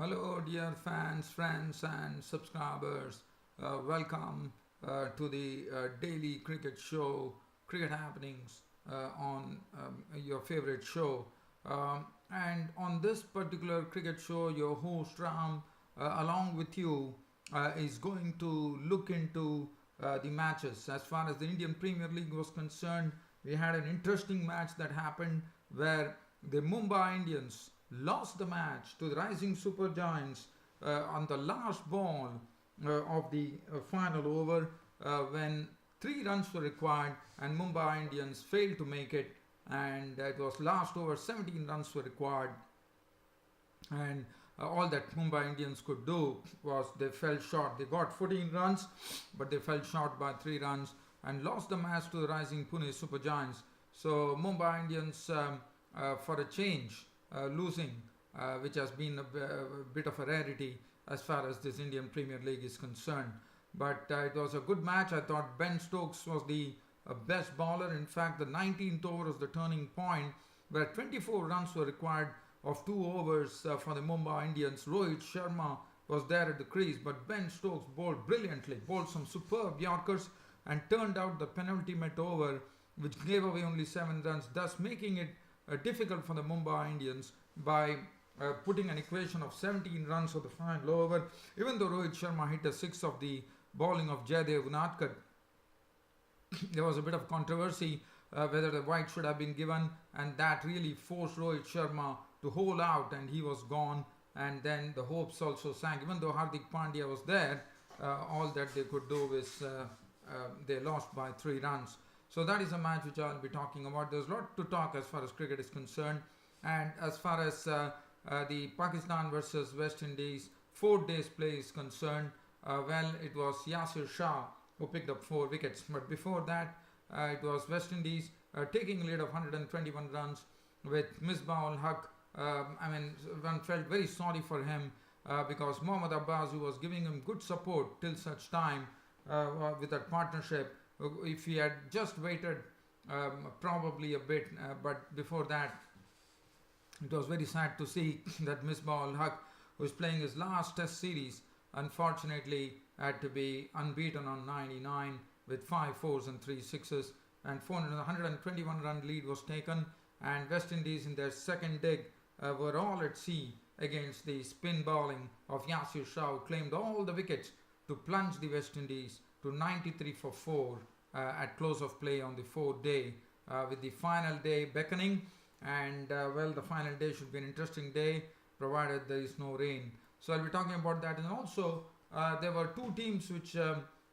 Hello, dear fans, friends, and subscribers. Welcome to the daily cricket show, Cricket Happenings, on your favorite show. And on this particular cricket show, your host Ram, along with you, is going to look into the matches. As far as the Indian Premier League was concerned, we had an interesting match that happened where the Mumbai Indians lost the match to the Rising Super Giants on the last ball of the final over when 3 runs were required and Mumbai Indians failed to make it, and it was last over. 17 runs were required, and all that Mumbai Indians could do was they fell short. They got 14 runs, but they fell short by 3 runs and lost the match to the Rising Pune Super Giants. So Mumbai Indians, for a change, losing, which has been a bit of a rarity as far as this Indian Premier League is concerned. But it was a good match. I thought Ben Stokes was the best bowler. In fact, the 19th over was the turning point where 24 runs were required of 2 overs for the Mumbai Indians. Rohit Sharma was there at the crease, but Ben Stokes bowled brilliantly, bowled some superb Yorkers and turned out the penultimate over, which gave away only 7 runs, thus making it difficult for the Mumbai Indians by putting an equation of 17 runs for the final over. Even though Rohit Sharma hit a 6 of the bowling of Jaydev Unadkat, there was a bit of controversy whether the white should have been given, and that really forced Rohit Sharma to hold out, and he was gone. And then the hopes also sank. Even though Hardik Pandya was there, all that they could do is they lost by 3 runs. So that is a match which I'll be talking about. There's a lot to talk as far as cricket is concerned. And as far as the Pakistan versus West Indies 4 days play is concerned, well, it was Yasir Shah who picked up 4 wickets. But before that, it was West Indies taking a lead of 121 runs with Misbah al-Haq. One felt very sorry for him because Mohammad Abbas, who was giving him good support till such time with that partnership, if he had just waited probably a bit, but before that, it was very sad to see that Misbah al-Haq, who is playing his last test series, unfortunately had to be unbeaten on 99 with 5 fours and 3 sixes, and 121 run lead was taken, and West Indies in their second dig were all at sea against the spin bowling of Yasir Shah, who claimed all the wickets to plunge the West Indies to 93 for 4 at close of play on the 4th day, with the final day beckoning. And well, the final day should be an interesting day provided there is no rain. So I'll be talking about that. And also there were 2 teams which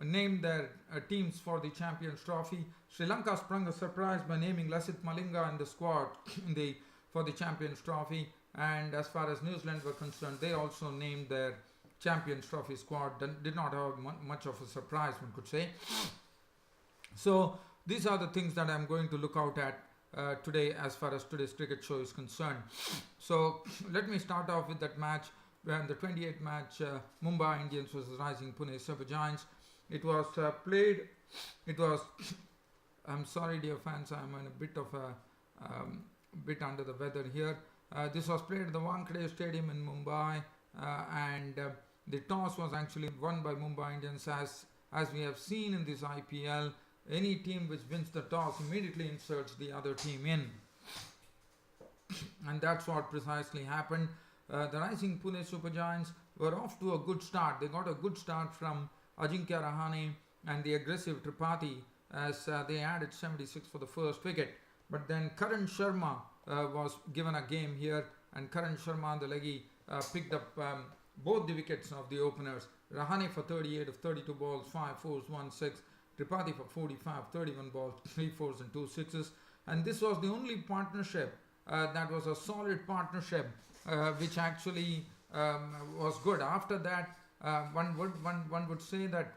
named their teams for the Champions Trophy. Sri Lanka sprung a surprise by naming Lasith Malinga in the squad for the Champions Trophy. And as far as New Zealand were concerned, they also named their Champions Trophy squad. Did not have much of a surprise, one could say. So these are the things that I'm going to look out at today as far as today's cricket show is concerned. So let me start off with that match, when the 28th match, Mumbai Indians versus Rising Pune Super Giants. It was played, it was, I'm sorry dear fans, I'm in a bit of a bit under the weather here. This was played at the Wankhede Stadium in Mumbai, and the toss was actually won by Mumbai Indians. As we have seen in this IPL, any team which wins the toss immediately inserts the other team in. And that's what precisely happened. The Rising Pune Super Giants were off to a good start. They got a good start from Ajinkya Rahane and the aggressive Tripathi, as they added 76 for the first wicket. But then Karan Sharma was given a game here, and Karan Sharma, the leggy, picked up both the wickets of the openers. Rahane for 38 of 32 balls, 5 fours, 1 6. Tripathi for 45, 31 balls, 3 fours and 2 sixes. And this was the only partnership that was a solid partnership, which actually was good. After that, one would say that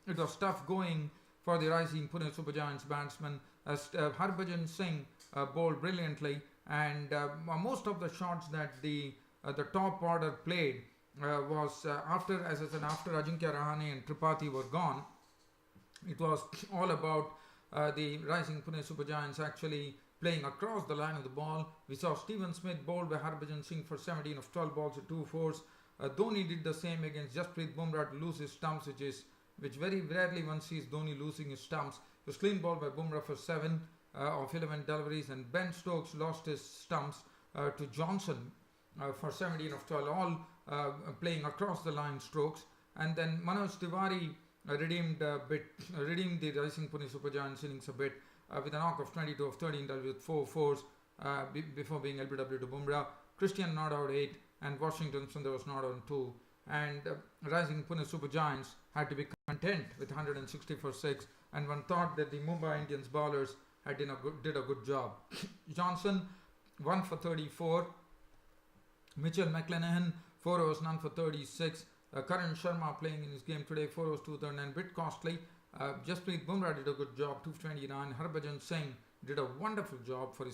it was tough going for the Rising Pune Super Giants batsmen, as Harbhajan Singh bowled brilliantly, and most of the shots that the top order played was after, as I said, after Ajinkya Rahane and Tripathi were gone. It was all about the Rising Pune Super Giants actually playing across the line of the ball. We saw Steven Smith bowled by Harbhajan Singh for 17 of 12 balls with 2 fours. Dhoni did the same against Jasprit Bumrah to lose his stumps, which very rarely one sees Dhoni losing his stumps. It was clean ball by Bumrah for 7 of 11 deliveries, and Ben Stokes lost his stumps to Johnson for 17 of 12, all playing across the line strokes. And then Manoj Tiwari redeemed the Rising Pune Super Giants innings a bit with a knock of 22 of 13 with 4 fours before being LBW to Bumrah. Christian not out 8, and Washington Sundar was not on 2. And Rising Pune Super Giants had to be content with 160 for 6, and one thought that the Mumbai Indians bowlers did a good job. Johnson 1 for 34. Mitchell McClenaghan 4 overs none for 36. Karan Sharma playing in his game today 4 overs 239, bit costly. Jasprit Bumrah did a good job 229. Harbhajan Singh did a wonderful job for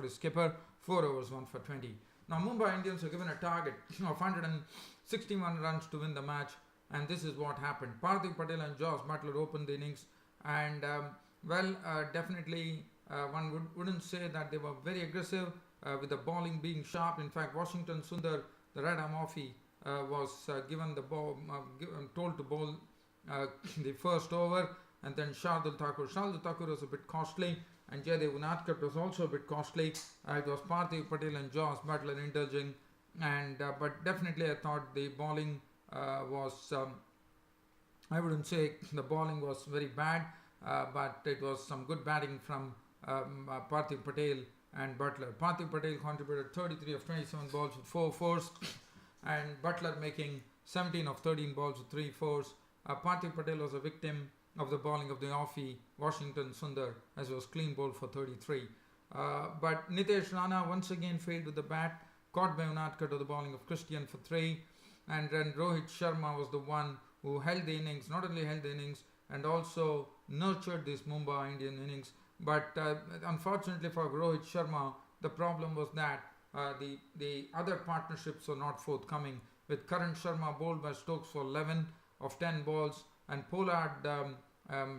his skipper 4 overs 1 for 20. Now Mumbai Indians were given a target of 161 runs to win the match, and this is what happened. Parthiv Patel and Josh Butler opened the innings, and definitely one wouldn't say that they were very aggressive with the bowling being sharp. In fact, Washington Sundar, the red arm offie, was given the ball, told to bowl the first over, and then Shardul Thakur was a bit costly, and Jaydev Unadkat was also a bit costly. It was Parthiv Patel and Josh Butler indulging, and but definitely I thought the bowling was, I wouldn't say the bowling was very bad, but it was some good batting from Parthiv Patel and Butler. Parthiv Patel contributed 33 of 27 balls with 4 fours, and Butler making 17 of 13 balls with 3 fours. Parthiv Patel was a victim of the bowling of the offie Washington Sundar, as was clean bowled for 33. But Nitesh Rana once again failed with the bat, caught by Unadkat to the bowling of Christian for 3, and then Rohit Sharma was the one who held the innings, not only held the innings and also nurtured this Mumbai Indian innings. But unfortunately for Rohit Sharma, the problem was that the other partnerships were not forthcoming, with Karan Sharma bowled by Stokes for 11 of 10 balls, and Pollard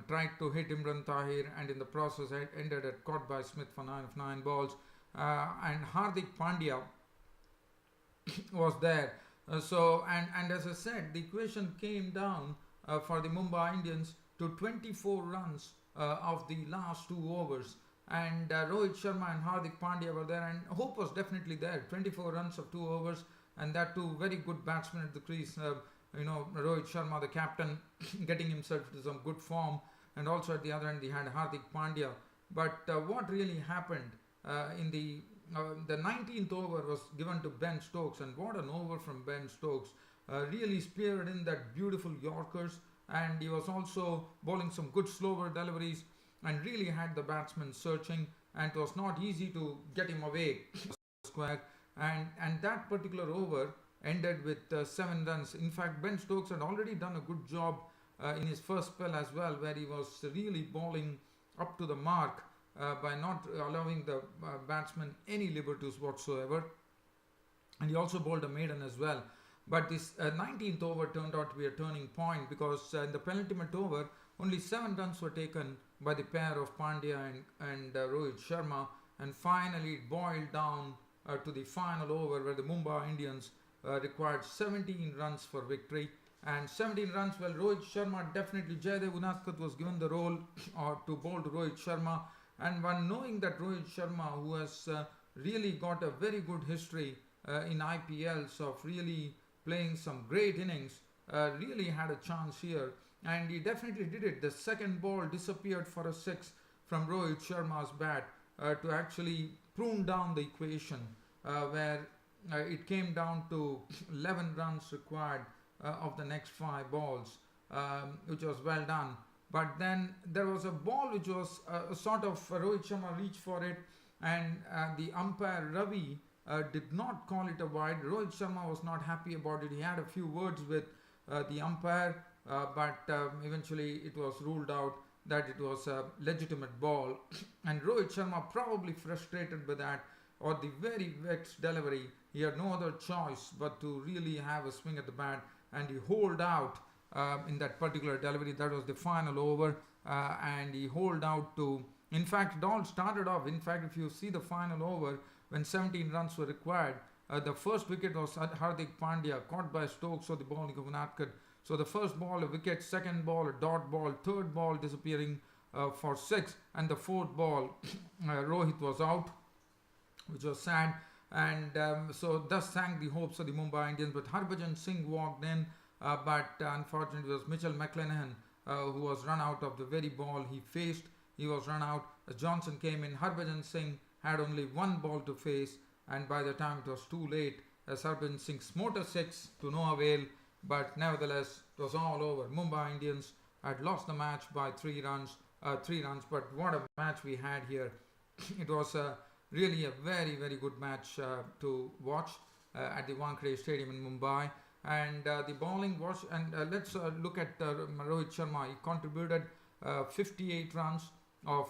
tried to hit Imran Tahir, and in the process ended at caught by Smith for 9 of 9 balls. And Hardik Pandya was there. And as I said, the equation came down for the Mumbai Indians to 24 runs of the last 2 overs, and Rohit Sharma and Hardik Pandya were there, and hope was definitely there. 24 runs of 2 overs, and that too very good batsmen at the crease. Rohit Sharma, the captain, getting himself to some good form, and also at the other end he had Hardik Pandya. But what really happened in the 19th over was given to Ben Stokes, and what an over from Ben Stokes. Really speared in that beautiful Yorkers, and he was also bowling some good slower deliveries, and really had the batsmen searching, and it was not easy to get him away square. And that particular over ended with 7 runs. In fact, Ben Stokes had already done a good job in his first spell as well, where he was really bowling up to the mark by not allowing the batsmen any liberties whatsoever, and he also bowled a maiden as well. But this 19th over turned out to be a turning point, because in the penultimate over only 7 runs were taken by the pair of Pandya and Rohit Sharma, and finally it boiled down to the final over, where the Mumbai Indians required 17 runs for victory. And 17 runs, well, Rohit Sharma definitely, Jaydev Unadkat was given the role to bowl to Rohit Sharma, and one knowing that Rohit Sharma, who has really got a very good history in IPLs of really playing some great innings, really had a chance here, and he definitely did it. The second ball disappeared for a 6 from Rohit Sharma's bat to actually prune down the equation, where it came down to 11 runs required of the next 5 balls, which was well done. But then there was a ball which was sort of Rohit Sharma reached for it, and the umpire Ravi did not call it a wide. Rohit Sharma was not happy about it. He had a few words with the umpire, but eventually it was ruled out that it was a legitimate ball. And Rohit Sharma, probably frustrated by that, or the very vexed delivery, he had no other choice but to really have a swing at the bat, and he holed out in that particular delivery. That was the final over, and he holed out to In fact, it all started off. In fact, if you see the final over, when 17 runs were required, the first wicket was Hardik Pandya, caught by Stokes for the bowling of Unadkat. So the first ball a wicket, second ball a dot ball, third ball disappearing for 6, and the fourth ball Rohit was out, which was sad. And so thus sank the hopes of the Mumbai Indians. But Harbhajan Singh walked in, but unfortunately it was Mitchell McClenaghan who was run out of the very ball he faced. He was run out as Johnson came in. Harbhajan Singh had only one ball to face, and by the time it was too late, as Harbhajan Singh smote a 6 to no avail. But nevertheless, it was all over. Mumbai Indians had lost the match by 3 runs. But what a match we had here! It was really a very, very good match to watch at the Wankhede Stadium in Mumbai. And the bowling was, and let's look at Rohit Sharma. He contributed 58 runs of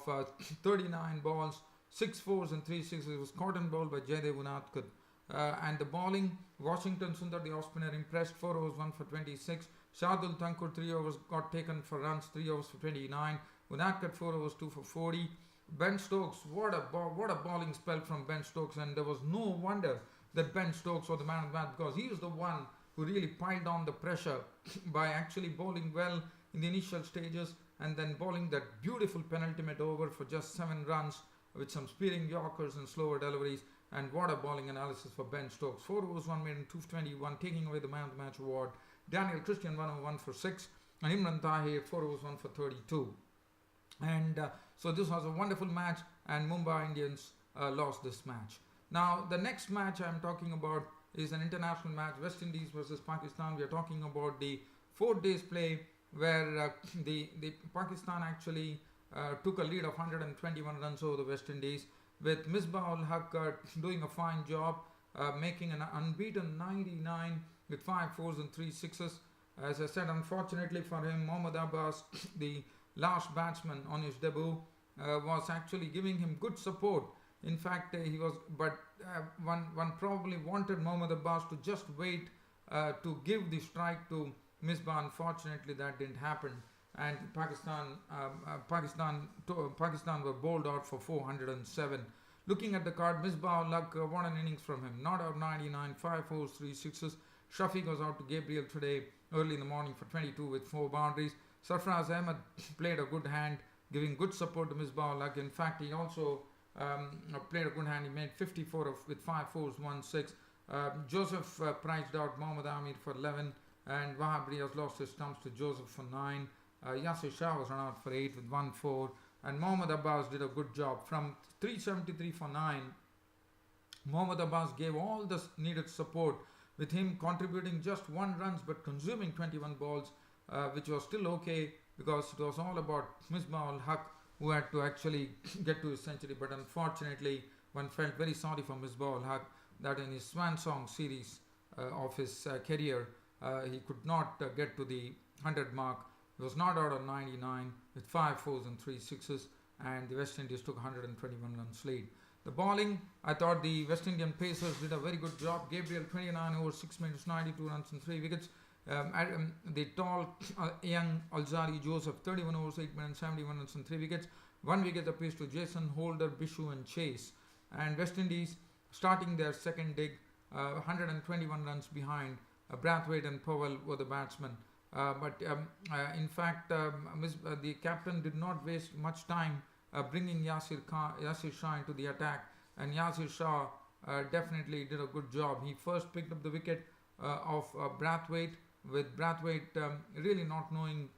39 balls, 6 fours and 3 sixes. It was caught and bowled by Jaydev Unadkat. And the bowling, Washington Sundar, the off spinner, impressed. 4 overs, 1 for 26. Shardul Thakur, 3 overs, got taken for runs, 3 overs for 29. Unadkat, 4 overs, 2 for 40. Ben Stokes, what a bowling spell from Ben Stokes, and there was no wonder that Ben Stokes was the man of the match, because he was the one who really piled on the pressure by actually bowling well in the initial stages and then bowling that beautiful penultimate over for just 7 runs with some spearing yorkers and slower deliveries. And what a bowling analysis for Ben Stokes. 4 overs, 1 made in 221, taking away the man of the match award. Daniel Christian, 1 over 1 for 6, and Imran Tahir, 4 overs, 1 for 32. And so this was a wonderful match, and Mumbai Indians lost this match. Now the next match I'm talking about is an international match, West Indies versus Pakistan. We are talking about the 4 days play, where the Pakistan actually took a lead of 121 runs over the West Indies, with Misbah ul Haq doing a fine job, making an unbeaten 99 with 5 fours and 3 sixes. As I said, unfortunately for him, Mohammad Abbas, the last batsman on his debut, was actually giving him good support. In fact, he was, but one probably wanted Mohammad Abbas to just wait to give the strike to Misbah. Unfortunately, that didn't happen, and Pakistan were bowled out for 407. Looking at the card, Misbah ul Haq, what an innings from him. Not out 99, 5 fours, 3 sixes. Shafiq was out to Gabriel today early in the morning for 22 with 4 boundaries. Sarfraz Ahmed played a good hand, giving good support to Misbah ul Haq. In fact, he also played a good hand. He made 54 with 5 fours, 1 6. Joseph priced out Mohammad Amir for 11, and Wahab Riaz lost his stumps to Joseph for 9. Yasir Shah was run out for 8 with 1 4, and Mohammad Abbas did a good job. From 373 for 9, Mohammad Abbas gave all the needed support, with him contributing just 1 runs but consuming 21 balls, which was still okay, because it was all about Misbah ul Haq, who had to actually get to his century. But unfortunately, one felt very sorry for Misbah ul Haq that in his swan song series of his career, he could not get to the 100 mark. He was not out of 99 with 5 fours and 3 sixes, and the West Indies took 121 runs lead. The bowling, I thought the West Indian Pacers did a very good job. Gabriel, 29 overs, 6 minutes, 92 runs and 3 wickets. The tall young Alzari Joseph, 31 overs, 8 minutes, 71 runs and 3 wickets. 1 wicket apiece to Jason, Holder, Bishu and Chase. And West Indies starting their second dig, 121 runs behind. Brathwaite and Powell were the batsmen. In fact, the captain did not waste much time bringing Yasir Shah into the attack, and Yasir Shah definitely did a good job. He first picked up the wicket of Brathwaite, with Brathwaite really not knowing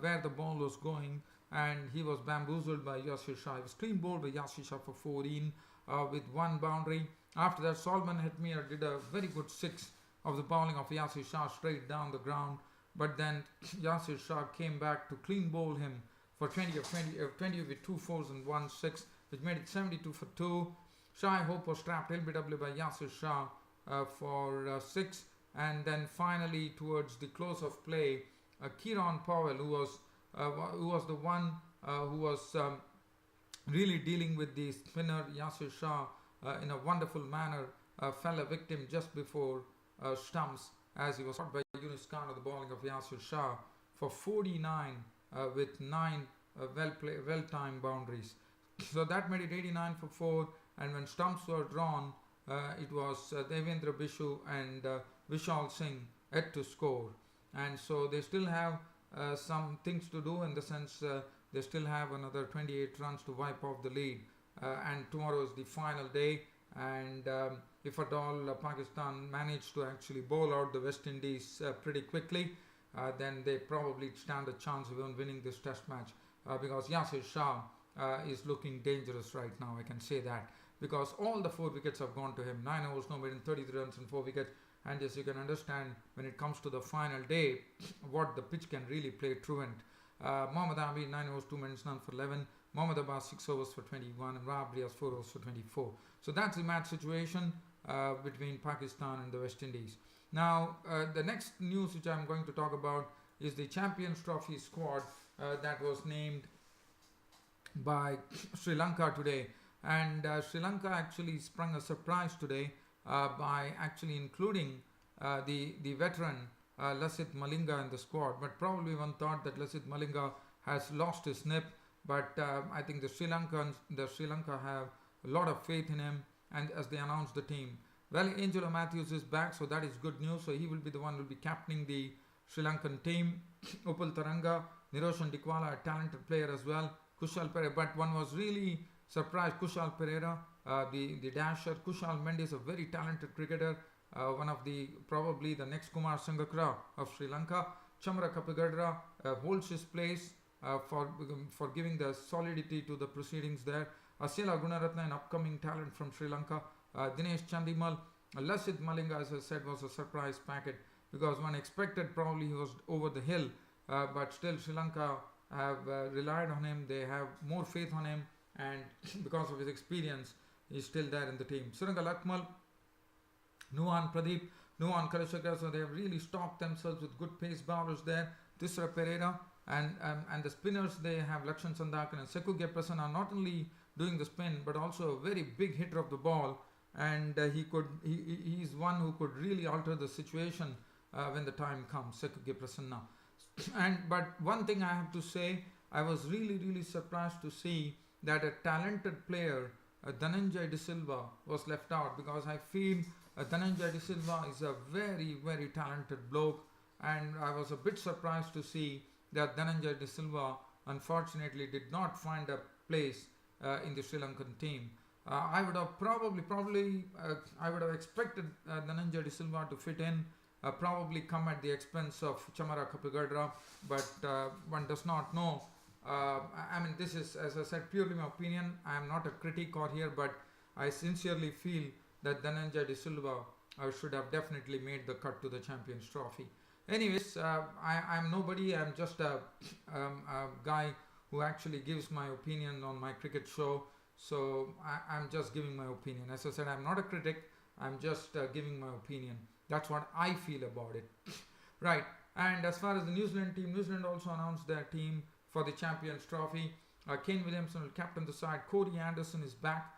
where the ball was going, and he was bamboozled by Yasir Shah. He was clean bowled by Yasir Shah for 14 with 1 boundary. After that, Solomon Hetmir did a very good 6 of the bowling of Yasir Shah straight down the ground, but then Yasir Shah came back to clean bowl him for 20 with 2 fours and 1 6, which made it 72 for 2. Shai Hope was trapped LBW by Yasir Shah for 6, and then finally towards the close of play, Kieron Powell, who was the one who was really dealing with the spinner Yasir Shah in a wonderful manner, fell a victim just before stumps, as he was caught by Yunus Khan of the bowling of Yasir Shah for 49 with 9 well-timed boundaries. So that made it 89 for 4. And when stumps were drawn, it was Devendra Bishu and Vishal Singh had to score. And so they still have some things to do, in the sense they still have another 28 runs to wipe off the lead. And tomorrow is the final day. And if at all Pakistan managed to actually bowl out the West Indies pretty quickly, then they probably stand a chance of even winning this test match, because Yasir Shah is looking dangerous right now, I can say that, because all the 4 wickets have gone to him. 9 overs, no maiden, 33 runs and 4 wickets. And as you can understand, when it comes to the final day, what the pitch can really play truant. Mohammad Abi, 9 overs, 2 minutes, none for 11. Mohammad Abbas, 6 overs for 21. And Rahab Riaz, 4 overs for 24. So that's the match situation between Pakistan and the West Indies. Now, the next news which I'm going to talk about is the Champions Trophy squad that was named by Sri Lanka today. And Sri Lanka actually sprung a surprise today by actually including the veteran Lasith Malinga in the squad. But probably one thought that Lasith Malinga has lost his nip. But I think the Sri Lanka have a lot of faith in him, and as they announced the team. Well, Angelo Matthews is back, so that is good news. So he will be the one who will be captaining the Sri Lankan team. Upal Taranga, Niroshan Dikwala, a talented player as well. Kushal Pereira, but one was really surprised. Kushal Pereira, the dasher. Kushal Mendes, a very talented cricketer. One of probably the next Kumar Sangakkara of Sri Lanka. Chamara Kapigadra holds his place for giving the solidity to the proceedings there. Asela Gunaratna, an upcoming talent from Sri Lanka. Dinesh Chandimal. Lasith Malinga, as I said, was a surprise packet, because one expected probably he was over the hill, but still Sri Lanka have relied on him. They have more faith on him, and because of his experience, he's still there in the team. Surangal Akmal, Nuwan Pradeep, Nuwan Kalashakar, so they have really stocked themselves with good pace bowlers there. Tisra Pereira, and the spinners, they have Lakshan Sandakan and Seku Geprasan are not only doing the spin, but also a very big hitter of the ball, and he's one who could really alter the situation when the time comes, Seku Geprasanna. But one thing I have to say, I was really surprised to see that a talented player, Dhananjay De Silva, was left out, because I feel Dhananjay De Silva is a very talented bloke, and I was a bit surprised to see that Dhananjay De Silva unfortunately did not find a place in the Sri Lankan team. I would have probably I would have expected Dhananjay De Silva to fit in, probably come at the expense of Chamara Kapigadra, but one does not know. I mean, this is, as I said, purely my opinion. I am not a critic or here, but I sincerely feel that Dhananjay De Silva should have definitely made the cut to the Champions Trophy. Anyways, I'm nobody. I'm just a guy who actually gives my opinion on my cricket show. So I'm just giving my opinion. As I said, I'm not a critic. I'm just giving my opinion. That's what I feel about it. Right. And as far as the New Zealand team, New Zealand also announced their team for the Champions Trophy. Kane Williamson will captain the side. Cody Anderson is back.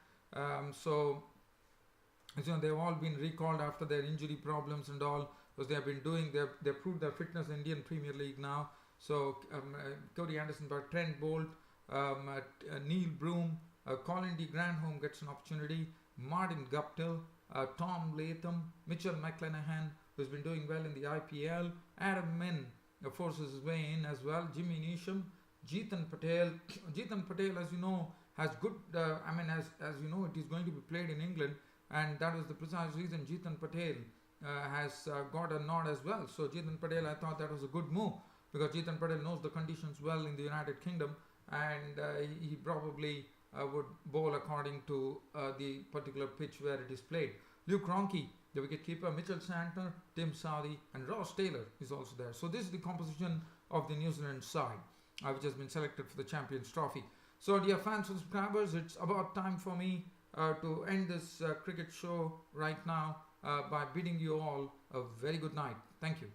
So, as you know, they've all been recalled after their injury problems and all, because they have been they've proved their fitness in the Indian Premier League now. So, Cody Anderson, but Trent Bolt, Neil Broom, Colin de Grandhomme gets an opportunity. Martin Guptill, Tom Latham, Mitchell McClenaghan, who's been doing well in the IPL. Adam Min forces his way in as well. Jimmy Neesham, Jeetan Patel. Jeetan Patel, as you know, has good, as you know, it is going to be played in England, and that was the precise reason Jeetan Patel has got a nod as well. So Jeetan Patel, I thought that was a good move, because Jeetan Patel knows the conditions well in the United Kingdom, and he probably would bowl according to the particular pitch where it is played. Luke Ronke, the wicketkeeper, Mitchell Santner, Tim Southee, and Ross Taylor is also there. So this is the composition of the New Zealand side, which has been selected for the Champions Trophy. So dear fans and subscribers, it's about time for me to end this cricket show right now by bidding you all a very good night. Thank you.